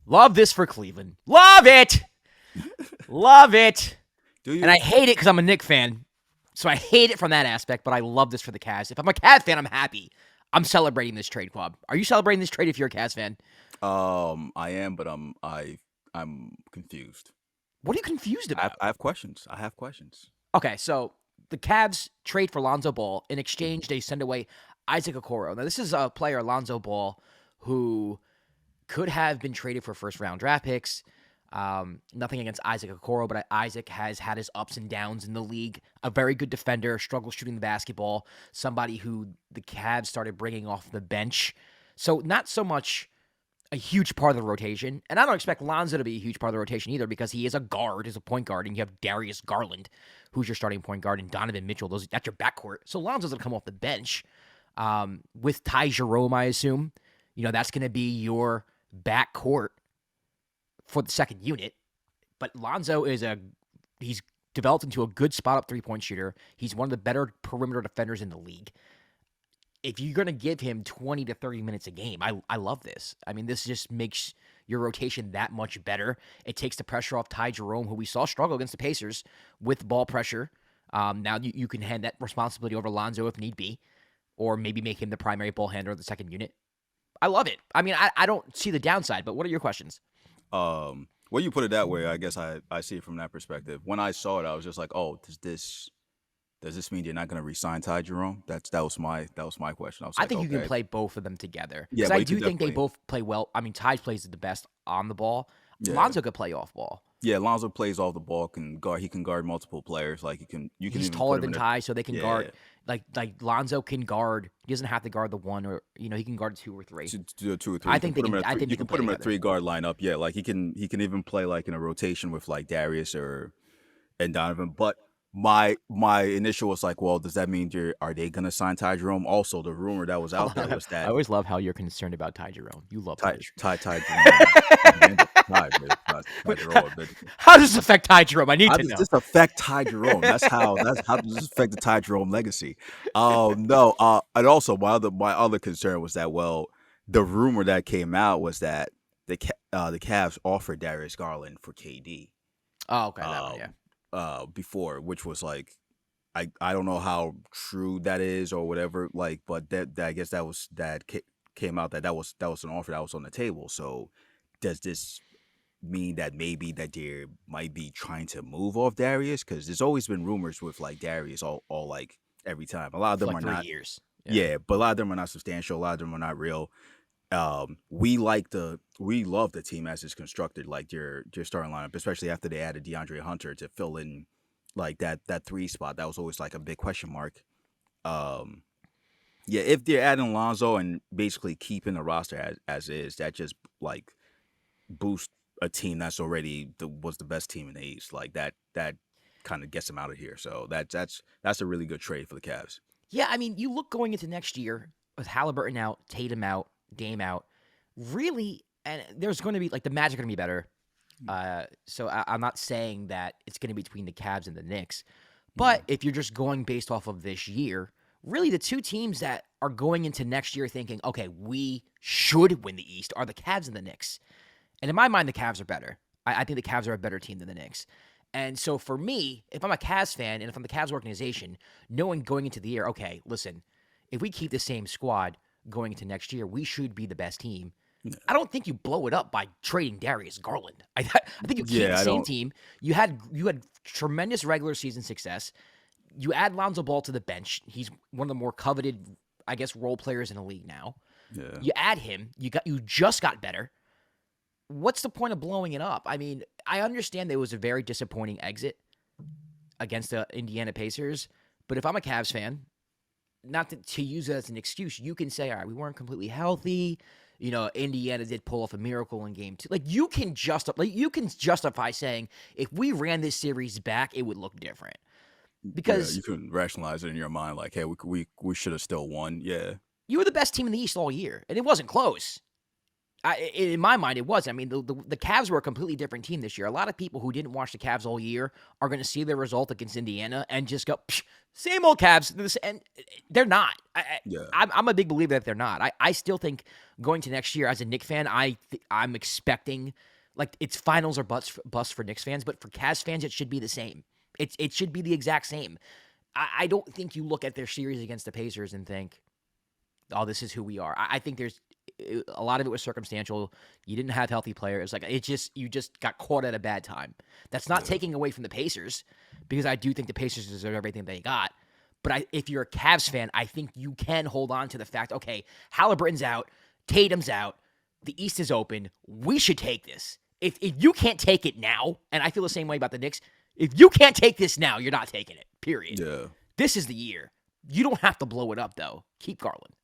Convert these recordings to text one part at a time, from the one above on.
Love this for Cleveland. Love it. Love it. Do you? And I hate it because I'm a Knicks fan. So I hate it from that aspect, but I love this for the Cavs. If I'm a Cavs fan, I'm happy. I'm celebrating this trade, Kwab. Are you celebrating this trade if you're a Cavs fan? I am, but I'm confused. What are you confused I have, about? I have questions. I have questions. Okay, so the Cavs trade for Lonzo Ball. In exchange, they send away Isaac Okoro. Now, this is a player, Lonzo Ball, who could have been traded for first-round draft picks. Nothing against Isaac Okoro, but Isaac has had his ups and downs in the league. A very good defender, struggles shooting the basketball, somebody who the Cavs started bringing off the bench. So not so much a huge part of the rotation. And I don't expect Lonzo to be a huge part of the rotation either because he is a guard, he's a point guard, and you have Darius Garland, who's your starting point guard, and Donovan Mitchell. That's your backcourt. So Lonzo's going to come off the bench with Ty Jerome, I assume. That's going to be your backcourt for the second unit. But Lonzo he's developed into a good spot-up three-point shooter. He's one of the better perimeter defenders in the league. If you're going to give him 20 to 30 minutes a game, I love this. I mean, this just makes your rotation that much better. It takes the pressure off Ty Jerome, who we saw struggle against the Pacers with ball pressure. Now you can hand that responsibility over Lonzo if need be, or maybe make him the primary ball handler of the second unit. I love it. I mean, I don't see the downside, but what are your questions? Well, you put it that way. I guess I see it from that perspective. When I saw it, I was just like, oh, does this mean you're not going to re-sign Ty Jerome? That was my question. I was I like, think you can okay, play both of them together. yeah, Because but I you do could think they definitely, both play well. I mean, Ty plays the best on the ball. yeah, Lonzo could play off ball. yeah. Lonzo plays off the ball, can guard. He can guard multiple players. Like you can He's even put taller him than in a, Ty, so they can yeah, guard. Like Lonzo can guard. He doesn't have to guard the one, or he can guard two or three. to do a 2 or 3. I You can think they put him can. in a I three. think they You can can play put him in a together. 3 guard lineup. Yeah, like he can even play like in a rotation with like Darius or and Donovan. But my initial was like, well, does that mean are they gonna sign Ty Jerome? Also, the rumor that was out there was I that always love how you're concerned about Ty Jerome. You love Ty Jerome. Ty Jerome is the end of Ty, man. Ty Jerome. How does this affect Ty Jerome? I need How to does know. this affect Ty Jerome? That's how does this affect the Ty Jerome legacy? No. And also my other concern was that the rumor that came out was that the Cavs offered Darius Garland for KD Oh, okay, that one, yeah. um before, which was like I don't know how true that is or whatever, like, but that I guess came out that was an offer that was on the table. So does this mean that maybe that they might be trying to move off Darius? Because there's always been rumors with like Darius all like every time. A lot of For them like are 3 years. Yeah. yeah, but a lot of them are not substantial. A lot of them are not real. We love the team as it's constructed, like your starting lineup, especially after they added DeAndre Hunter to fill in like that 3 spot. That was always like a big question mark. Um, yeah, if they're adding Lonzo and basically keeping the roster as is, that just like boost a team that's already was the best team in the East. Like that kind of gets them out of here. So that's a really good trade for the Cavs. Yeah, I mean, you look going into next year with Halliburton out, Tatum out, Dame out. Really, and there's going to be, like, the Magic are going to be better. So I'm not saying that it's going to be between the Cavs and the Knicks. But Yeah. if you're just going based off of this year, really the two teams that are going into next year thinking, okay, we should win the East are the Cavs and the Knicks. And in my mind, the Cavs are better. I think the Cavs are a better team than the Knicks. And so for me, if I'm a Cavs fan and if I'm the Cavs organization, knowing going into the year, okay, listen, if we keep the same squad going into next year, we should be the best team. I don't think you blow it up by trading Darius Garland. I think you keep the Yeah, I same don't. team. You had tremendous regular season success. You add Lonzo Ball to the bench. He's one of the more coveted, I guess, role players in the league now. Yeah. You add him. You just got better. What's the point of blowing it up? I mean, I understand there was a very disappointing exit against the Indiana Pacers, but if I'm a Cavs fan, not to use it as an excuse, you can say, all right, we weren't completely healthy. Indiana did pull off a miracle in game 2. Like, you can justify saying, if we ran this series back, it would look different. Yeah, Because you can rationalize it in your mind, like, hey, we should have still won. Yeah, you were the best team in the East all year, and it wasn't close. In my mind, it was. I mean, the Cavs were a completely different team this year. A lot of people who didn't watch the Cavs all year are going to see their result against Indiana and just go, Psh, same old Cavs. And they're not. Yeah, I'm a big believer that they're not. I still think going to next year as a Knicks fan, I'm expecting like it's finals or bust for Knicks fans, but for Cavs fans, it should be the same. It should be the exact same. I don't think you look at their series against the Pacers and think, oh, this is who we are. I think there's a lot of it was circumstantial. You didn't have healthy players. Like you just got caught at a bad time. That's not yeah, taking away from the Pacers because I do think the Pacers deserve everything they got. But if you're a Cavs fan, I think you can hold on to the fact, okay, Halliburton's out, Tatum's out, the East is open. We should take this. If you can't take it now, and I feel the same way about the Knicks, if you can't take this now, you're not taking it. Period. yeah. This is the year. You don't have to blow it up though. Keep Garland.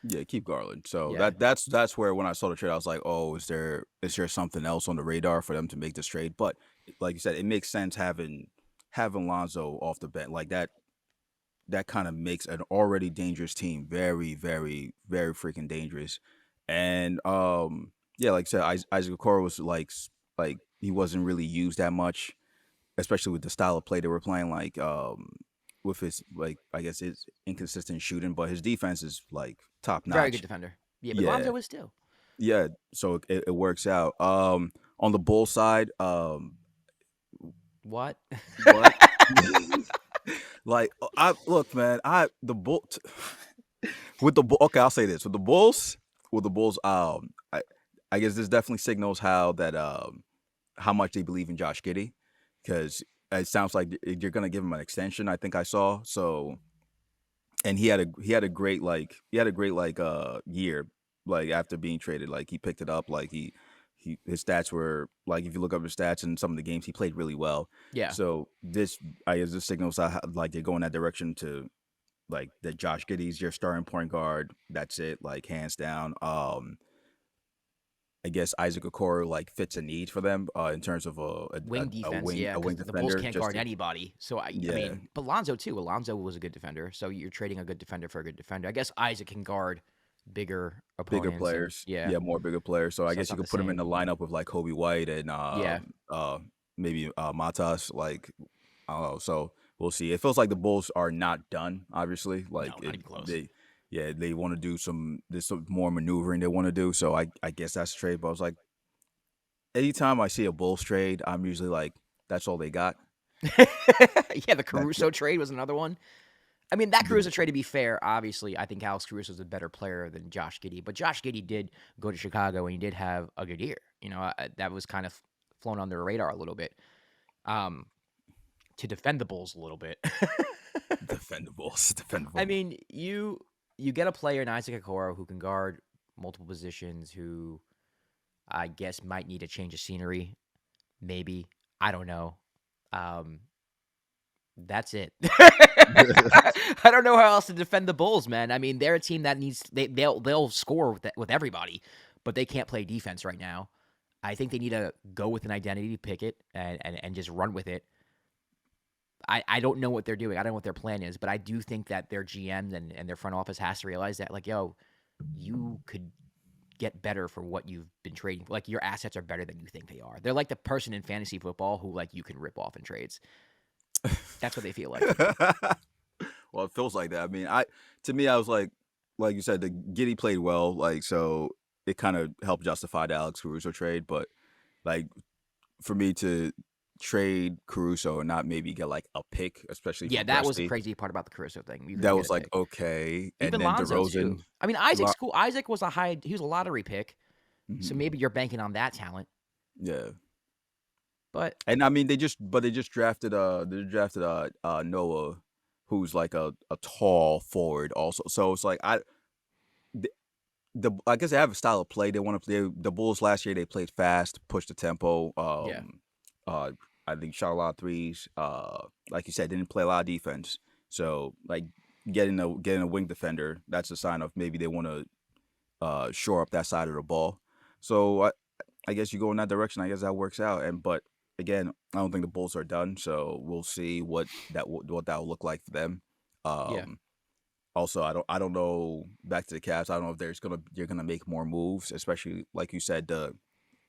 Yeah, keep Garland. So Yeah. that's where when I saw the trade, I was like, oh, is there something else on the radar for them to make this trade? But like you said, it makes sense having Lonzo off the bench like that. That kind of makes an already dangerous team very, very, very freaking dangerous. And yeah, like I said, Isaac Okoro was like he wasn't really used that much, especially with the style of play they were playing. Like with his like I guess his inconsistent shooting, but his defense is like top Very good notch. defender. Yeah, but Yeah, Lonzo is too. yeah. So it works out. On the Bull side, What? what? Like I look, man. I the bull with the bull. Okay, I'll say this with the Bulls. With the Bulls, I guess this definitely signals how much they believe in Josh Giddey, because it sounds like you're gonna give him an extension. I think I saw so, and he had a great year like after being traded. Like he picked it up. Like he his stats were like if you look up his stats in some of the games he played really well. Yeah. So this I guess this signals like they're going that direction to like that Josh Giddey's your starting point guard. That's it, like hands down. I guess Isaac Okoro like fits a need for them in terms of Wing defense, yeah, a wing because the Bulls defender. can't Just guard to, anybody. So I yeah, mean, but Lonzo too. Alonzo was a good defender. So you're trading a good defender for a good defender. I guess Isaac can guard bigger bigger opponents, and players. yeah, Yeah, more bigger players. So I so it's guess you not the could put him in same. the lineup with like Kobe White and Yeah, maybe Matas. Like I don't know. So we'll see. It feels like the Bulls are not done. Obviously, no, like not it even close. they. Yeah, they want to do there's some more maneuvering they want to do. So I guess that's a trade. But I was like, anytime I see a Bulls trade, I'm usually like, that's all they got. Yeah, the That Caruso trade was another one. I mean, that the Caruso trade, to be fair, obviously, I think Alex Caruso is a better player than Josh Giddey. But Josh Giddey did go to Chicago and he did have a good year. That was kind of flown under the radar a little bit. Um, to defend the Bulls a little bit. defendables, I defendable. mean, you get a player in Isaac Okoro who can guard multiple positions, who I guess might need a change of scenery, maybe. I don't know. Um, that's it. I don't know how else to defend the Bulls, man. I mean, they're a team that they'll score with everybody, but they can't play defense right now. I think they need to go with an identity, pick it, and just run with it. I don't know what they're doing. I don't know what their plan is, but I do think that their GM and their front office has to realize that, like, yo, you could get better for what you've been trading. Like, your assets are better than you think they are. They're like the person in fantasy football who, like, you can rip off in trades. That's what they feel like to me. Well, it feels like that. I mean, to me, I was like you said, the Giddy played well, like so it kind of helped justify the Alex Caruso trade. But like for me to trade Caruso and not maybe get like a pick, especially Yeah, for that was the Presti, crazy part about the Caruso thing. You that couldn't get a was like pick. okay. And Even then Lonzo DeRozan, too. I mean, Lo- Isaac's cool. Isaac was he was a lottery pick, so mhm, maybe you're banking on that talent. yeah. But And I mean, they just drafted Noah, who's like a tall forward also. So it's like I guess they have a style of play they want to play. The Bulls last year they played fast, pushed the tempo. yeah, Uh, I think shot a lot of threes. Like you said, didn't play a lot of defense. So like getting a wing defender, that's a sign of maybe they want to shore up that side of the ball. So I guess you go in that direction. I guess that works out. And but again, I don't think the Bulls are done. So we'll see what that will look like for them. Um, yeah. Also, I don't know. Back to the Cavs, I don't know if you're gonna make more moves, especially like you said, the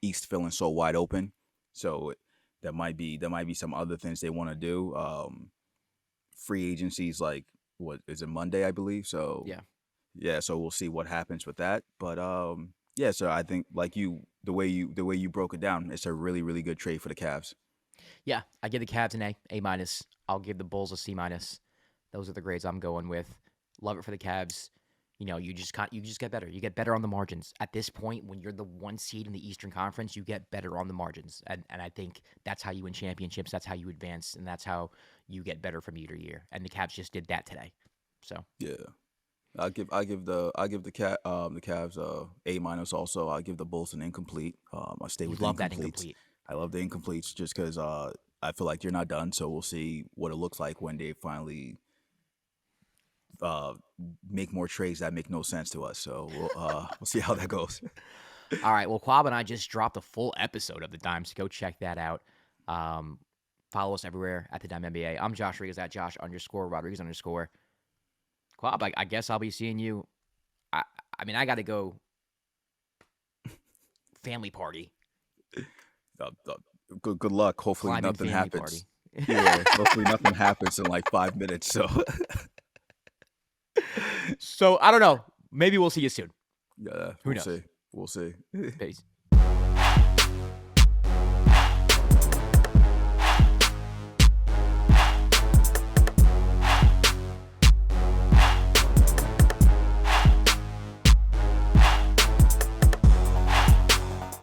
East feeling so wide open. So there might be some other things they want to do. Free agencies like what is it Monday, I believe. So Yeah. yeah, so we'll see what happens with that. But yeah, so I think like the way you broke it down, it's a really really good trade for the Cavs. Yeah, I give the Cavs an A minus. I'll give the Bulls a C minus. Those are the grades I'm going with. Love it for the Cavs. You just get better. You get better on the margins. At this point, when you're the one seed in the Eastern Conference, you get better on the margins. And I think that's how you win championships. That's how you advance, and that's how you get better from year to year. And the Cavs just did that today. So Yeah. I give the Cavs A minus also. I give the Bulls an incomplete. I stay you with the love that incompletes. incomplete. I love the incompletes just because I feel like you're not done. So we'll see what it looks like when they finally uh make more trades that make no sense to us. So we'll see how that goes. All right. Well, Kwab and I just dropped a full episode of the Dime, so go check that out. Um, follow us everywhere at the Dime NBA. I'm Josh Rodriguez at Josh underscore Rodriguez underscore. Kwab, I guess I'll be seeing you. I, I mean, I got to go family party, Uh, good luck. Hopefully climbing nothing family happens. party. Yeah, hopefully nothing happens in like 5 minutes. So So I don't know. Maybe we'll see you soon. yeah, Who we'll knows? see. We'll see. Peace.